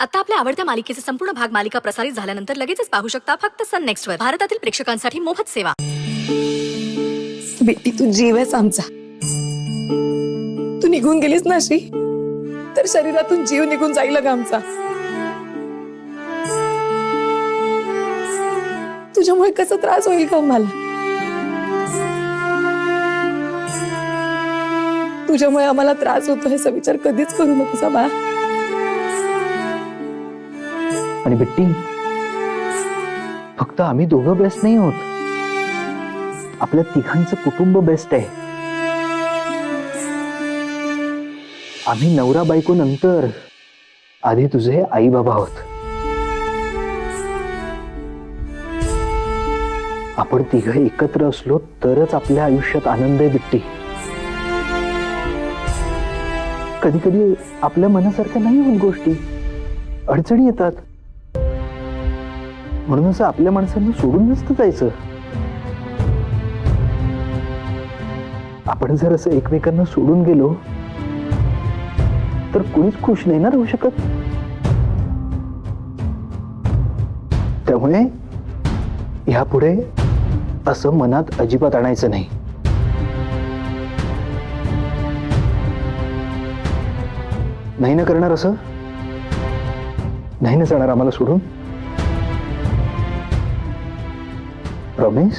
आता आपल्या आवडत्या मालिकेचे संपूर्ण भाग मालिका प्रसारित झाल्यानंतर लगेचच पाहू शकता फक्त सन नेक्स्ट वर. भारतातील प्रेक्षकांसाठी मोफत सेवा. बेटी तू जीव आहेस आमचा. तू निघून गेलीस ना अशी तर शरीरातून जीव निघून जाईल ग आमचा. तुझ्यामुळे कसा त्रास होईल का मला. तुझ्यामुळे आम्हाला त्रास होतो ह्याचा विचार कधीच करू नकोस बाळा. आणि बिट्टी, फक्त आम्ही दोघं बेस्ट नाही होत, आपल्या तिघांचं कुटुंब बेस्ट आहे. आम्ही नवरा बायको नंतर आधी तुझे आई बाबा आहोत. आपण तिघं एकत्र असलो तरच आपल्या आयुष्यात आनंद आहे बिट्टी. कधी कधी आपल्या मनासारख्या नाही होत गोष्टी, अडचणी येतात. म्हणून असं आपल्या माणसांना सोडून नसतं जायचं. आपण जर असं एकमेकांना सोडून गेलो तर कोणीच खुश नाही ना राहू शकत. त्यामुळे यापुढे असं मनात अजिबात आणायचं नाही. नाही ना करणार असं, नाही ना जाणार आम्हाला सोडून. प्रॉमिस.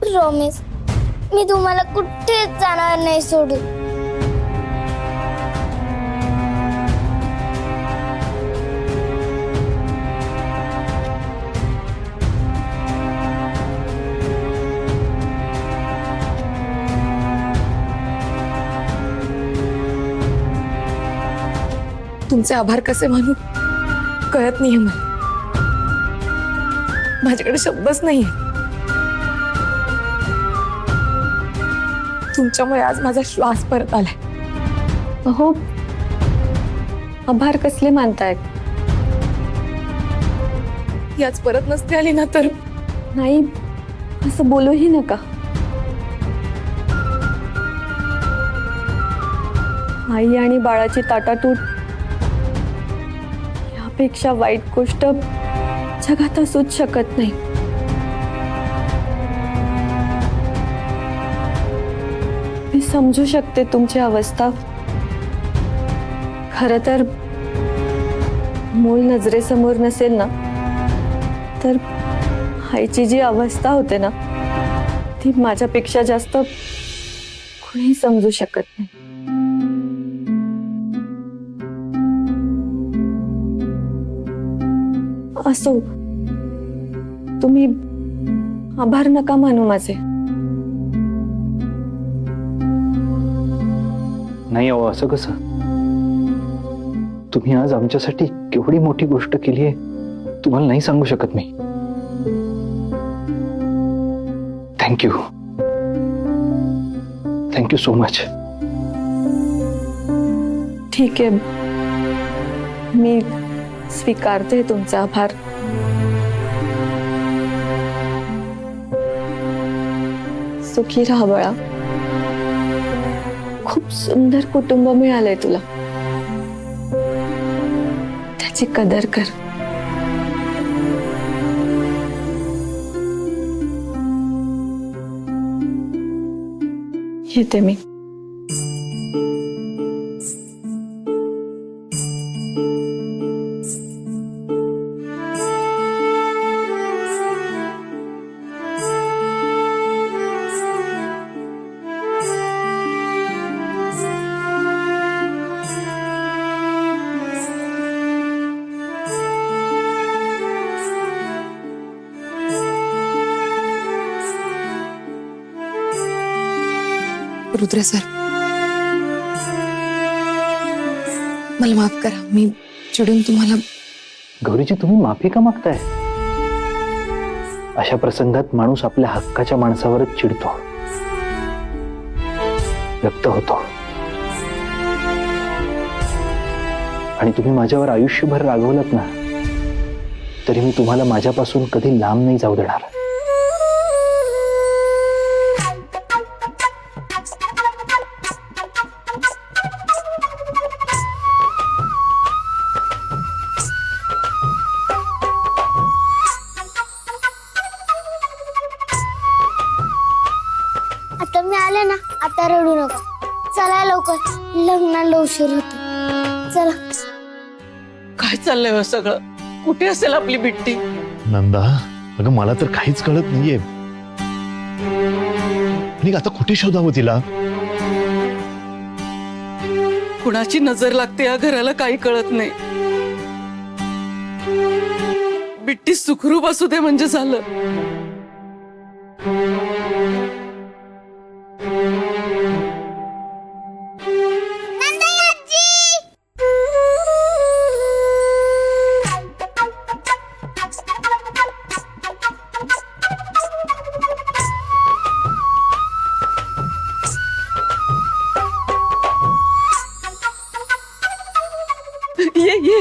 प्रॉमिस, मी तुम्हाला कुठेच जाणार नाही सोडून. तुमचे आभार कसे मानू कळत नाहीये मला. माझ्याकडे शब्दच नाहीये. तुमच्यामुळे आज माझा श्वास परत आलाय. अहो, आभार कसले मानतायत. याच परत नसते आली ना तर. नाही, असं बोलूही नका. आई आणि बाळाची ताटातूट यापेक्षा वाईट गोष्ट जगात असूच शकत नाही. मी समजू शकते तुमची अवस्था. खरं तर मूल नजरेसमोर नसेल ना तर आईची जी अवस्था होते ना ती माझ्यापेक्षा जास्त कोणी समजू शकत नाही. असो, तुम्ही आभार नका मानू माझे. नाही अहो, असं कसं. तुम्ही आज आमच्यासाठी केवढी मोठी गोष्ट केली आहे तुम्हाला नाही सांगू शकत मी. Thank you, thank you so much. ठीक आहे, मी स्वीकारते तुमचा आभार. सुखी राहा बाळा. खूप सुंदर कुटुंब मिळालंय तुला, त्याची कदर कर. येते मी. रुद्र सर, मला माफ करा. मी चिडून तुम्हाला. गौरीजी, तुम्ही माफी का मागताय. अशा प्रसंगात माणूस आपल्या हक्काच्या माणसावरच चिडतो, व्यक्त होतो. आणि तुम्ही माझ्यावर आयुष्यभर रागवलात ना तरी मी तुम्हाला माझ्यापासून कधी लांब नाही जाऊ देणार. उशीर होतो. चला. काय चाललंय हो सगळं? कुठे असेल आपली बिट्टी? नंदा, अगं मला तर काहीच कळत नाहीये. आणि आता कुठे शोधावं तिला? कुणाची नजर लागते या घराला काही कळत नाही. बिट्टी सुखरूप असू दे म्हणजे झालं. ये ये.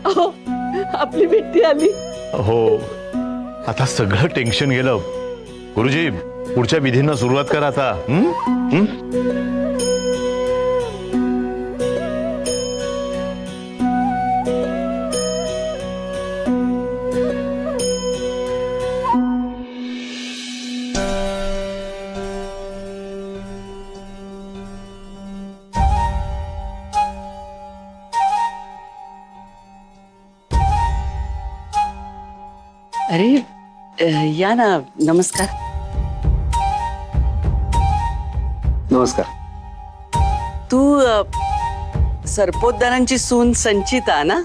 अहो, आपली बिट्टी आली. हो, आता सगळं टेन्शन गेलं. गुरुजी, पुढच्या विधींना सुरुवात करा आता. अरे या ना. नमस्कार. नमस्कार. तू सरपोतदारांची सून संचिता ना?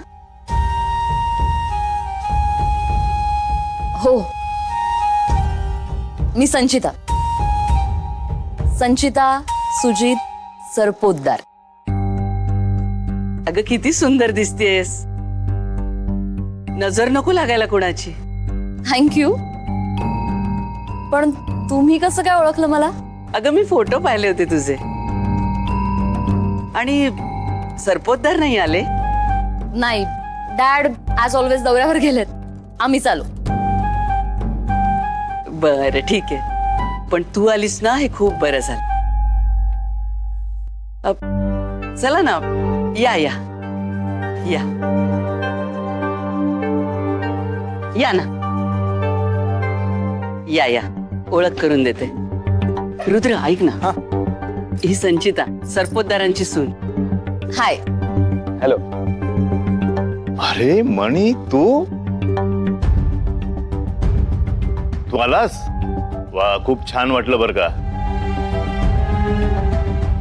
हो, मी संचिता सुजित सरपोतदार. अगं किती सुंदर दिसतेस. नजर नको लागायला कोणाची. थँक्यू. पण तुम्ही कसं काय ओळखलं मला? अगं मी फोटो पाहिले होते तुझे. आणि सरपोतदार नाही आले? नाही, डॅड ॲज ऑलवेज दौऱ्यावर गेलेत. आम्ही चालू. बरं ठीक आहे. पण तू आलीस ना, हे खूप बरं झालं. चला ना, या या या या ना. या या, ओळख करून देते. रुद्र ऐक ना, ही संचिता सरपोतदारांची सून. हाय. हॅलो. अरे मणी, तू आलास? वा, खूप छान वाटलं बर का.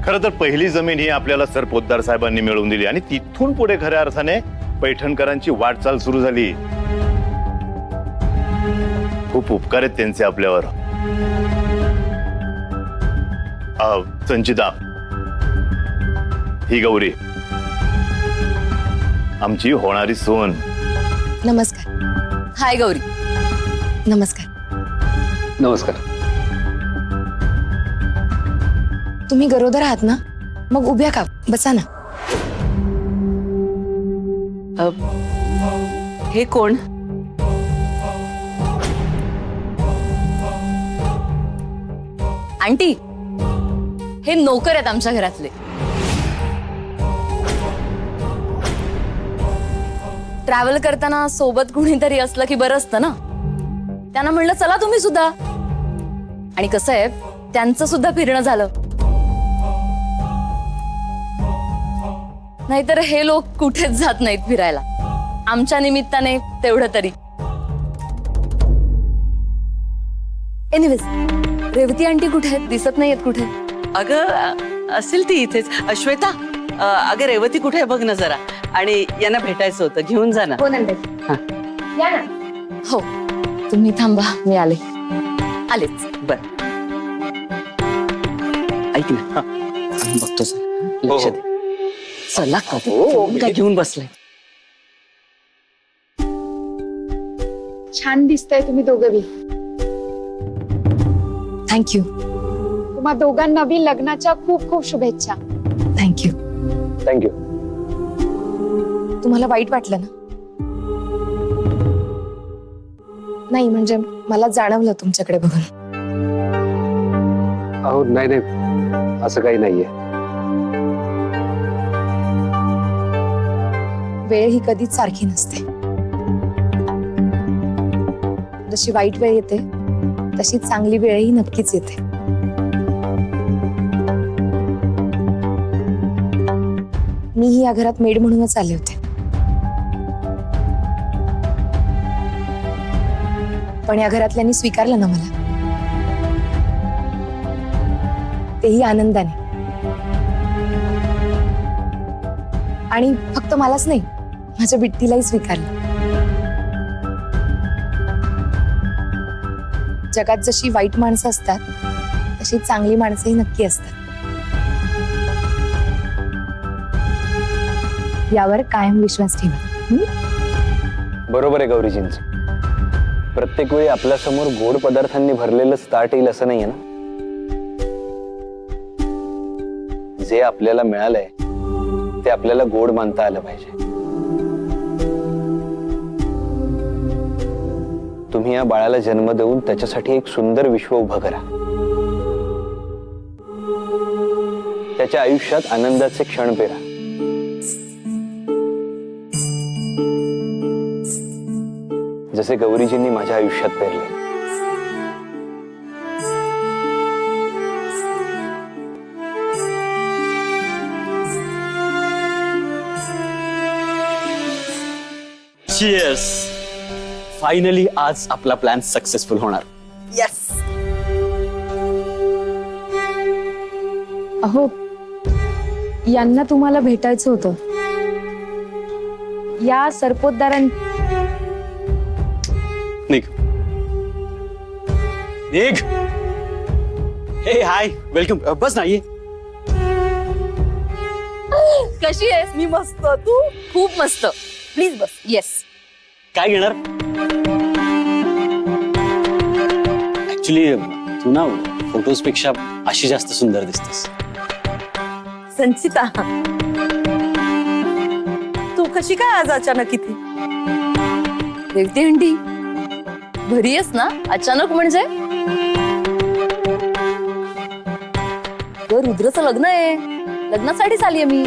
खरं तर पहिली जमीन ही आपल्याला सरपोतदार साहेबांनी मिळवून दिली आणि तिथून पुढे खऱ्या अर्थाने पैठणकरांची वाटचाल सुरू झाली. खूप उपकार आहेत त्यांचे आपल्यावर. संचिता, ही गौरी, आमची होणारी सून. नमस्कार. हाय गौरी. नमस्कार. नमस्कार. तुम्ही गरोदर आहात ना? मग उभ्या का? बसा ना. हे कोण? आंटी, हे नोकर आहेत आमच्या घरातले. ट्रॅव्हल करताना सोबत कुणीतरी असलं की बरं असतं ना. त्यांना म्हणलं चला तुम्ही सुद्धा. आणि कसं आहे, त्यांचं सुद्धा फिरणं झालं. नाहीतर हे लोक कुठेच जात नाहीत फिरायला. आमच्या निमित्ताने तेवढं तरी. एनिवेज, रेवती आंटी कुठे आहेत? दिसत नाहीयेत कुठे. अगं असेल ती इथेच. श्वेता, अगं रेवती कुठे आहे बघ ना जरा. आणि यांना भेटायचं होतं, घेऊन जा ना. हो, तुम्ही थांबा, मी आलेच. बर, ऐक ना, बघतो लक्ष दे. चला का काय घेऊन बसलाय. छान दिसताय तुम्ही दोघं बी. थँक्यू. तुम्हा दोघांना बी लग्नाच्या खूप खूप शुभेच्छा. थँक्यू. थँक्यू. तुम्हाला वाईट वाटलं ना? नाही, म्हणजे मला जाणवलं तुमच्याकडे बघून. अहो नाही नाही, असं काही नाहीये. वेळ ही कधीच सारखी नसते. जशी वाईट वेळ येते तशी चांगली वेळही नक्कीच येते. मीही या घरात मेड म्हणूनच आले होते, पण या घरातल्यांनी स्वीकारलं ना मला, तेही आनंदाने. आणि फक्त मलाच नाही, माझ्या बिट्टीलाही स्वीकारलं. जगात जशी वाईट माणसं असतात तशी चांगली माणसंही नक्की असतात. यावर कायम विश्वास ठेवा. बरोबर आहे गौरीजींचं. प्रत्येक वेळी आपल्या समोर गोड पदार्थांनी भरलेलं ताट येईल असं नाहीये ना. जे आपल्याला मिळालंय ते आपल्याला गोड मानता आलं पाहिजे. तुम्ही या बाळाला जन्म देऊन त्याच्यासाठी एक सुंदर विश्व उभं करा. त्याच्या आयुष्यात आनंदाचे क्षण पेरा. जसे गौरीजींनी माझ्या आयुष्यात पेरले. चीयर्स. फायनली आज आपला प्लॅन सक्सेसफुल होणार. येस. अहो, यांना तुम्हाला भेटायचं होतं. या सरपोतदारां निघ निघ. हे हाय, वेलकम. बस ना, ये. कशी आहेस? मी मस्त. तू? खूप मस्त. Please bus. येस. काय घेणार? ऍक्च्युली तू ना फोटोज पेक्षा अशी जास्त सुंदर दिसतेस. संचिता, तू कशी काय आज अचानक इथे? रेवती आंटी, घरी आहेस ना? अचानक म्हणजे? रुद्रचं लग्न आहे, लग्नासाठीच आलीये मी.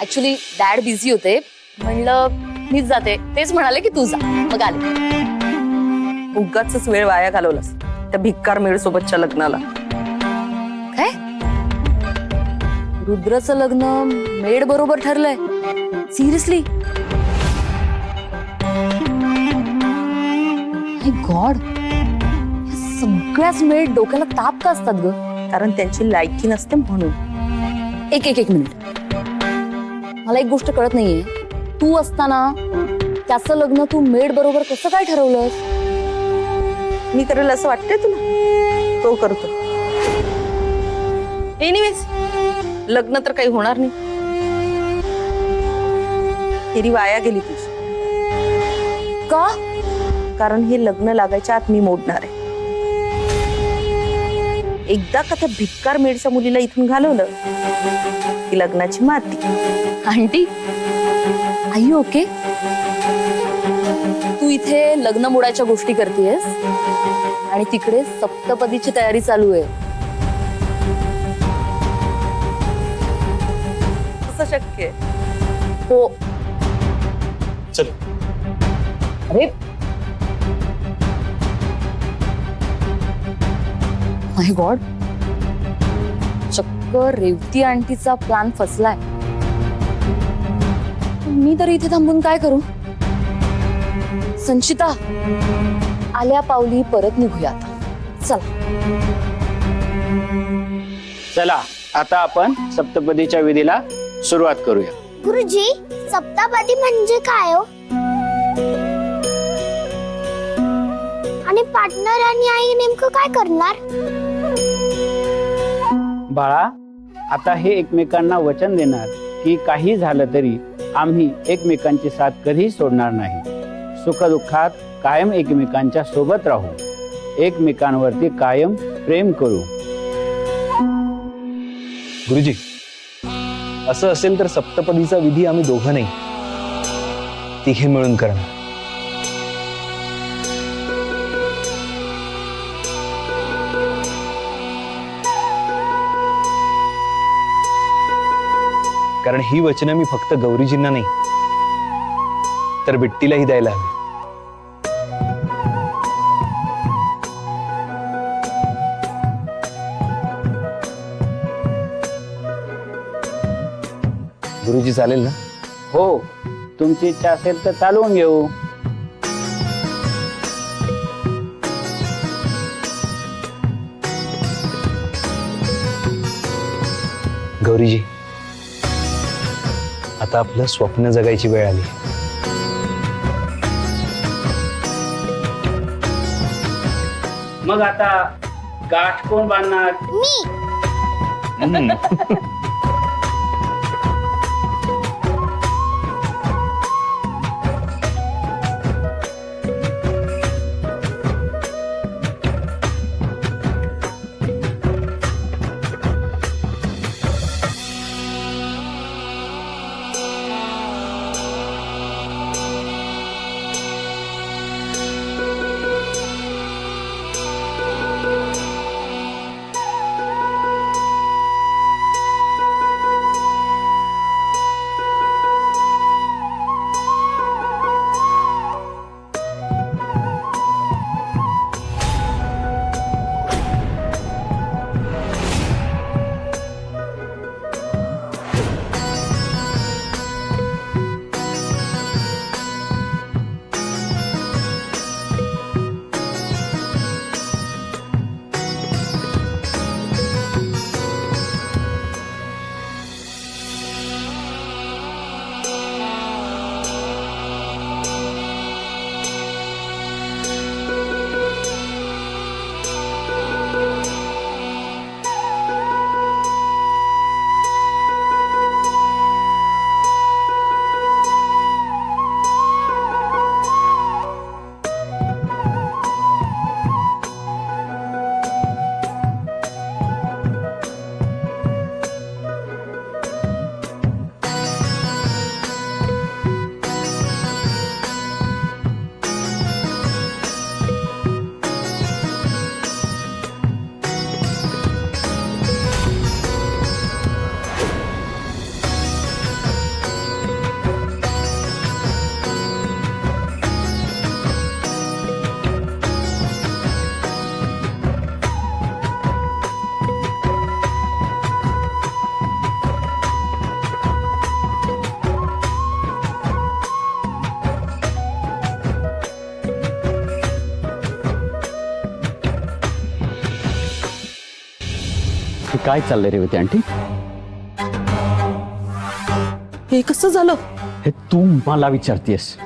ऍक्च्युली डॅड बिझी होते, म्हणलं मीच जाते. तेच म्हणाले की तू जा, मग आले. उगाचच वेळ वाया घालवलास त्या भिक्कार मेळ सोबतच्या लग्नाला. काय? रुद्रचं लग्न मेड बरोबर ठरलंय? सिरियसली? गॉड, सगळ्याच मेड डोक्याला ताप का असतात ग? कारण त्यांची लायकी नसते म्हणून. एक मिनिट, मला एक गोष्ट कळत नाहीये. तू असताना त्याचं लग्न तू मेड बरोबर कसं काय ठरवलंस? मी करेल असं वाटतंय तुला? तो करतो. एनिवेज, लग्न तर काही होणार नाही. तेरी वाया गेली तुझी. का? कारण हे लग्न लागायच्या आत मी मोडणार आहे. एकदा का त्या भिक्कार मेडच्या मुलीला इथून घालवलं की लग्नाची माती. Aunty, are you okay? तू इथे लग्न मोडायच्या गोष्टी करतेयस आणि तिकडे सप्तपदीची तयारी चालू आहे. कसं शक्य आहे? हो. चल. अरे माय गॉड, चक्क रेवती आंटीचा प्लॅन फसलाय. मी तर इथे थांबून काय करू? संचिता, आल्या पावली परत निघूया आता. चला. चला, आता आपण सप्तपदीच्या विधीला सुरुवात करूया. गुरुजी, सप्तापदी म्हणजे काय हो? आणि पार्टनर आणि आई नेमकं काय करणार? बाळा, आता हे एकमेकांना वचन देणार की काही झालं तरी आम्ही एकमेकांची साथ कधी सोडणार नाही. सुखदुःखात कायम एकमेकांच्या सोबत राहू, एकमेकांवरती कायम प्रेम करू. गुरुजी, असं असेल तर सप्तपदीचा विधी आम्ही दोघं नाही, तिघे मिळून करणार. कारण ही वचनं मी फक्त गौरीजींना नाही तर बिट्टीलाही द्यायला हवी. गुरुजी चालेल ना? हो, तुमची इच्छा असेल तर चालवून घेऊ. गौरीजी, आता आपलं स्वप्न जगायची वेळ आली. मग आता गाठ कोण बांधणार? हम्म. हे काय चाललंय रेवती आंटी? हे कसं झालं? हे तू मला विचारतेस?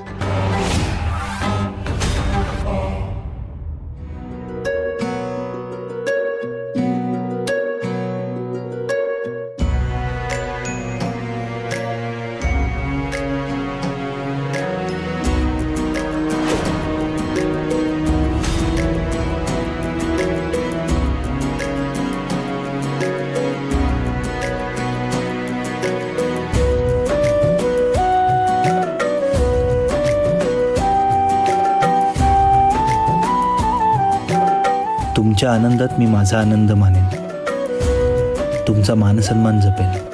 तुमच्या आनंदात मी माझा आनंद मानेन, तुमचा मानसन्मान जपेन.